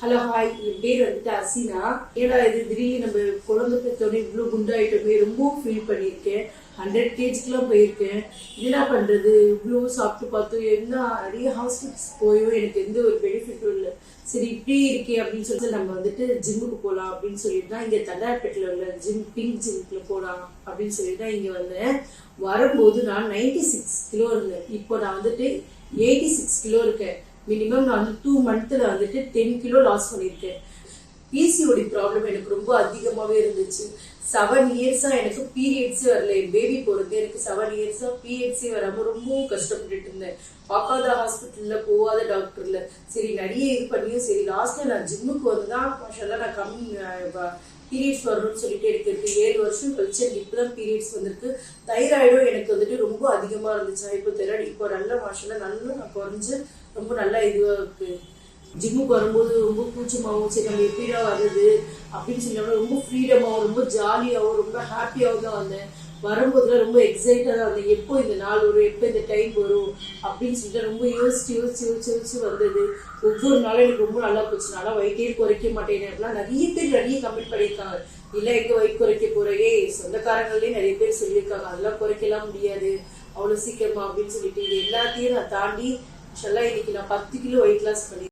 Hello hi, என் பேர் வந்துட்டு அசினா. ஏன்னா இது திடீர்னு நம்ம குழந்தை பெற்றோடனே இவ்வளோ குண்டாயிட்டோமே ரொம்ப ஃபீல் பண்ணியிருக்கேன். 100 kgலாம் போயிருக்கேன். என்ன பண்ணுறது, இவ்வளோ சாப்பிட்டு பார்த்தோம், என்ன நிறைய ஹாஸ்பிட்டல்ஸ் போயும் எனக்கு எந்த ஒரு பெனிஃபிட்டும் இல்லை. சரி இப்படி இருக்கே அப்படின்னு சொல்லிட்டு நம்ம வந்துட்டு ஜிம்முக்கு போகலாம் அப்படின்னு சொல்லிட்டு தான் இங்கே தண்டார்பேட்டில் உள்ள பிங்க் ஜிம்முக்குள்ள போகலாம் அப்படின்னு சொல்லிட்டு தான் இங்கே வந்தேன். வரும்போது நான் 96 கிலோ இருந்தேன். இப்போ நான் வந்துட்டு 86 கிலோ இருக்கேன். மினிமம் நான் வந்து 2 months வந்துட்டு 10 கிலோ லாஸ் பண்ணியிருக்கேன். பிசிஓடி ப்ராப்ளம் எனக்கு ரொம்ப அதிகமாகவே இருந்துச்சு. 7 years எனக்கு பீரியட்ஸே வரல. என் பேபி போகிறது எனக்கு 7 years பீரியட்ஸே வராமல் ரொம்ப கஷ்டப்பட்டுட்டு இருந்தேன். பார்க்காத ஹாஸ்பிட்டலில், போகாத டாக்டரில், சரி நிறைய இது பண்ணியும் சரி லாஸ்ட்டில் நான் ஜிம்முக்கு வந்து தான் மாஷால்லா நான் பீரியட்ஸ் வரணும்னு சொல்லிட்டு எனக்கு 7 வருஷம் கழிச்சு எனக்கு இப்போ தான் பீரியட்ஸ் வந்திருக்கு. தைராய்டும் எனக்கு வந்துட்டு ரொம்ப அதிகமாக இருந்துச்சு. இப்போ தைராய்டு இப்போ நல்ல மாஷால்லா நல்லா நான் குறைஞ்சு ரொம்ப நல்லா இதுவாக இருக்கு. ஜிம்முக்கு வரும்போது ரொம்ப கூச்சமாகவும் சரி நம்ம எப்படிடா வருது அப்படின்னு சொல்லி ரொம்ப ஃப்ரீடமாகவும் ரொம்ப ஜாலியாகவும் ரொம்ப ஹாப்பியாகவும் தான் வந்தேன். வரும்போதுல ரொம்ப எக்ஸைட்டாக தான் வந்தேன். எப்போ இந்த நாள் வரும், எப்போ இந்த டைம் வரும் அப்படின்னு சொல்லிட்டு ரொம்ப யோசிச்சு வந்தது. ஒவ்வொரு நாளும் எனக்கு ரொம்ப நல்லா போச்சு. நல்லா வயிற்றே குறைக்க மாட்டேன். நிறைய பேர் நிறைய கமெண்ட் பண்ணியிருக்காங்க, இல்லை எங்க வயிறு குறைக்க போறே, சொந்தக்காரங்களே நிறைய பேர் சொல்லியிருக்காங்க அதெல்லாம் குறைக்கலாம் முடியாது அவ்வளோ சீக்கிரமா அப்படின்னு சொல்லிட்டு. இது எல்லாத்தையும் நான் தாண்டி இன்னைக்கு நான் 10 கிலோ வெயிட் லாஸ் பண்ணி